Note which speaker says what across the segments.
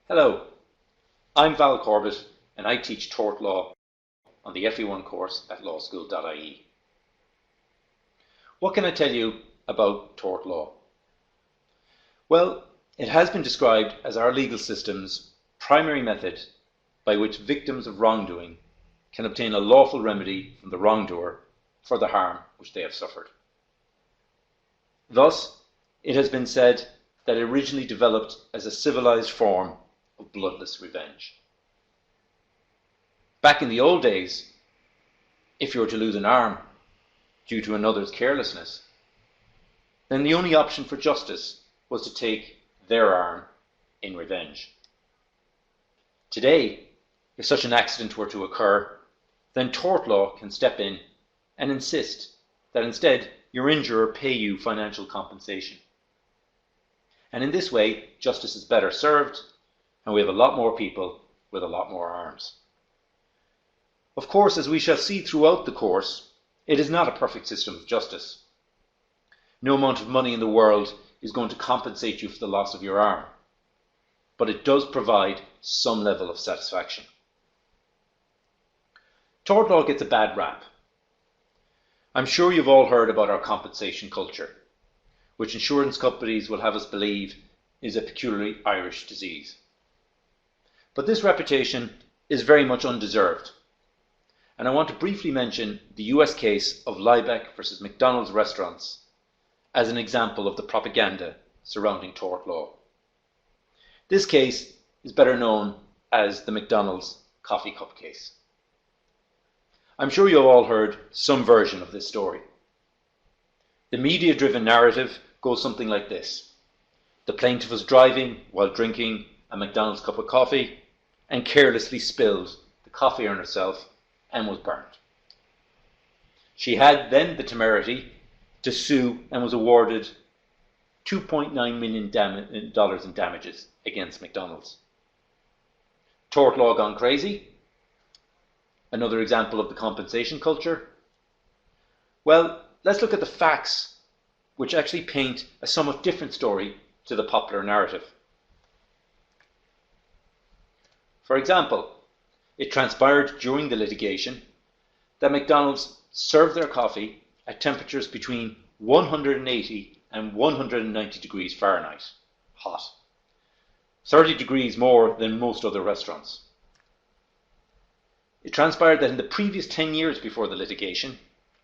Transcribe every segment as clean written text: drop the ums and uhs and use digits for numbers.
Speaker 1: Hello, I'm Val Corbett and I teach Tort Law on the FE1 course at Lawschool.ie. What can I tell you about tort law? Well, it has been described as our legal system's primary method by which victims of wrongdoing can obtain a lawful remedy from the wrongdoer for the harm which they have suffered. Thus, it has been said that it originally developed as a civilized form of bloodless revenge. Back in the old days, if you were to lose an arm due to another's carelessness, then the only option for justice was to take their arm in revenge. Today, if such an accident were to occur, then tort law can step in and insist that instead your injurer pay you financial compensation. And in this way, justice is better served, and we have a lot more people with a lot more arms. Of course, as we shall see throughout the course, it is not a perfect system of justice. No amount of money in the world is going to compensate you for the loss of your arm, but it does provide some level of satisfaction. Tort law gets a bad rap. I'm sure you've all heard about our compensation culture, which insurance companies will have us believe is a peculiarly Irish disease. But this reputation is very much undeserved. And I want to briefly mention the US case of Liebeck versus McDonald's restaurants as an example of the propaganda surrounding tort law. This case is better known as the McDonald's coffee cup case. I'm sure you've all heard some version of this story. The media-driven narrative goes something like this. The plaintiff was driving while drinking a McDonald's cup of coffee and carelessly spilled the coffee on herself and was burned. She had then the temerity to sue and was awarded $2.9 million in damages against McDonald's. Tort law gone crazy? Another example of the compensation culture? Well, let's look at the facts which actually paint a somewhat different story to the popular narrative. For example, it transpired during the litigation that McDonald's served their coffee at temperatures between 180 and 190 degrees Fahrenheit, hot, 30 degrees more than most other restaurants. It transpired that in the previous 10 years before the litigation,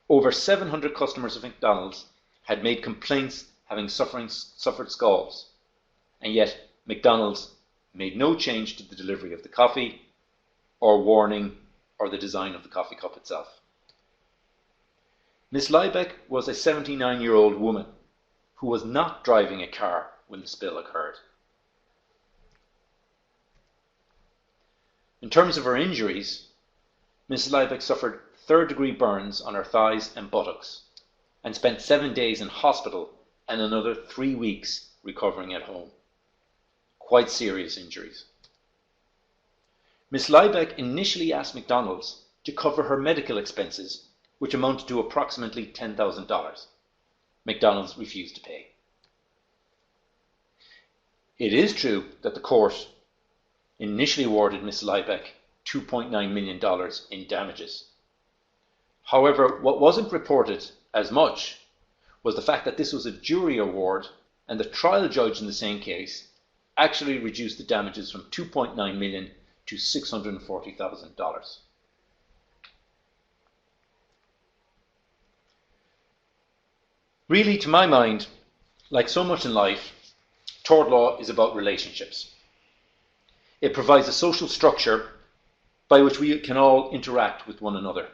Speaker 1: over 700 customers of McDonald's had made complaints having suffered scalds, and yet McDonald's made no change to the delivery of the coffee, or warning, or the design of the coffee cup itself. Miss Liebeck was a 79-year-old woman who was not driving a car when the spill occurred. In terms of her injuries, Mrs. Liebeck suffered third-degree burns on her thighs and buttocks and spent 7 days in hospital and another 3 weeks recovering at home. Quite serious injuries. Miss Liebeck initially asked McDonald's to cover her medical expenses, which amounted to approximately $10,000. McDonald's refused to pay. It is true that the court initially awarded Miss Liebeck $2.9 million in damages. However, what wasn't reported as much was the fact that this was a jury award, and the trial judge in the same case actually reduced the damages from $2.9 million to $640,000. Really, to my mind, like so much in life, tort law is about relationships. It provides a social structure by which we can all interact with one another.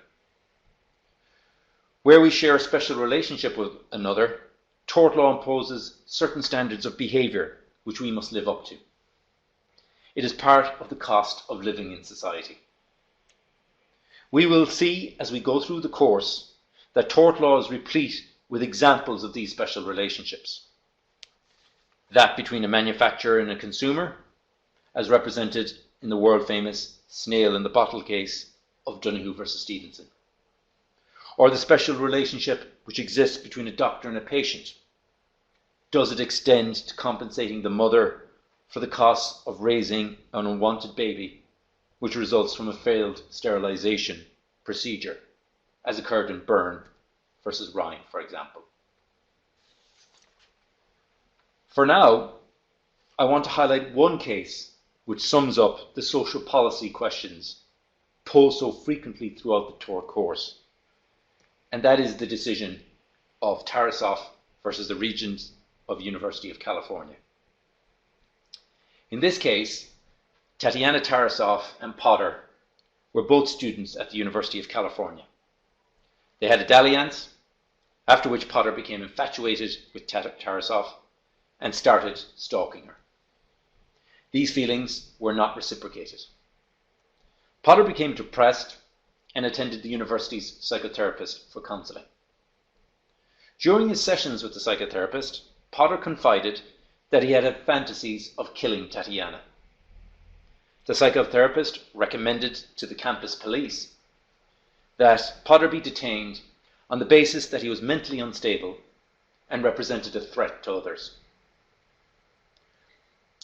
Speaker 1: Where we share a special relationship with another, tort law imposes certain standards of behaviour which we must live up to. It is part of the cost of living in society. We will see as we go through the course that tort law is replete with examples of these special relationships. That between a manufacturer and a consumer, as represented in the world-famous snail in the bottle case of Donoghue versus Stevenson. Or the special relationship which exists between a doctor and a patient. Does it extend to compensating the mother for the costs of raising an unwanted baby, which results from a failed sterilisation procedure, as occurred in Byrne versus Ryan, for example. For now, I want to highlight one case which sums up the social policy questions posed so frequently throughout the tort course, and that is the decision of Tarasoff versus the Regents of University of California. In this case, Tatiana Tarasoff and Potter were both students at the University of California. They had a dalliance, after which Potter became infatuated with Tarasoff and started stalking her. These feelings were not reciprocated. Potter became depressed and attended the university's psychotherapist for counselling. During his sessions with the psychotherapist, Potter confided that he had fantasies of killing Tatiana. The psychotherapist recommended to the campus police that Potter be detained on the basis that he was mentally unstable and represented a threat to others.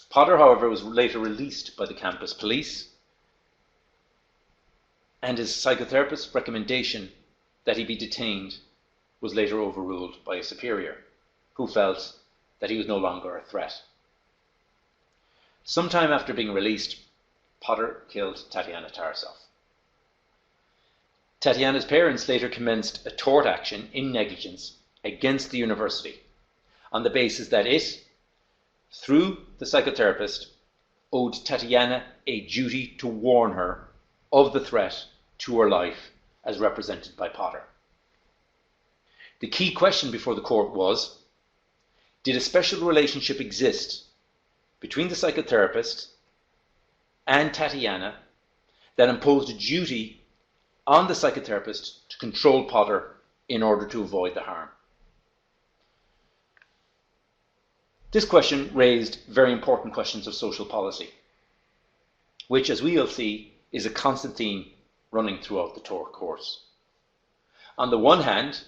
Speaker 1: Potter, however, was later released by the campus police, and his psychotherapist's recommendation that he be detained was later overruled by a superior, who felt that he was no longer a threat. Sometime after being released, Potter killed Tatiana Tarasoff. Tatiana's parents later commenced a tort action in negligence against the university on the basis that it, through the psychotherapist, owed Tatiana a duty to warn her of the threat to her life as represented by Potter. The key question before the court was, did a special relationship exist between the psychotherapist and Tatiana that imposed a duty on the psychotherapist to control Potter in order to avoid the harm? This question raised very important questions of social policy, which, as we will see, is a constant theme running throughout the tort course. On the one hand,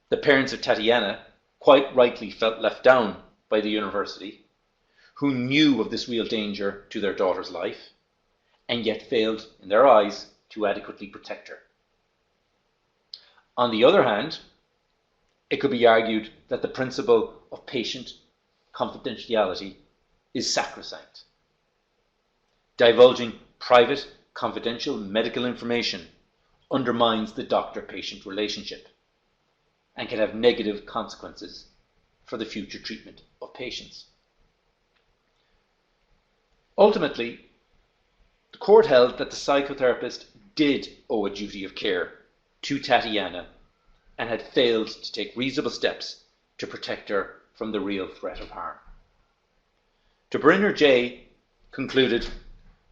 Speaker 1: the parents of Tatiana quite rightly felt left down by the university, who knew of this real danger to their daughter's life, and yet failed, in their eyes, to adequately protect her. On the other hand, it could be argued that the principle of patient confidentiality is sacrosanct. Divulging private, confidential medical information undermines the doctor-patient relationship and can have negative consequences for the future treatment of patients. Ultimately, the court held that the psychotherapist did owe a duty of care to Tatiana and had failed to take reasonable steps to protect her from the real threat of harm. Brynner J. concluded,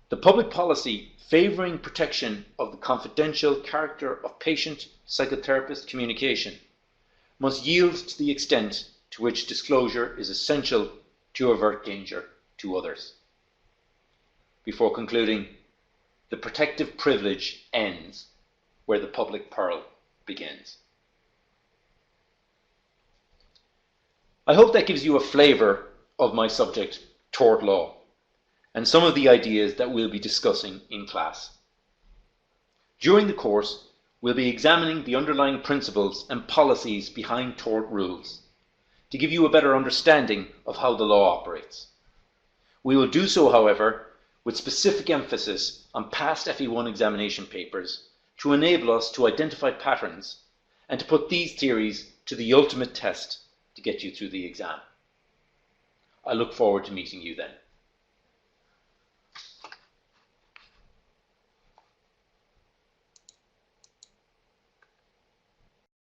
Speaker 1: the public policy favouring protection of the confidential character of patient-psychotherapist communication must yield to the extent to which disclosure is essential to avert danger to others. Before concluding, the protective privilege ends where the public peril begins. I hope that gives you a flavour of my subject, tort law, and some of the ideas that we'll be discussing in class. During the course, we'll be examining the underlying principles and policies behind tort rules to give you a better understanding of how the law operates. We will do so, however, with specific emphasis on past FE1 examination papers to enable us to identify patterns and to put these theories to the ultimate test to get you through the exam. I look forward to meeting you then.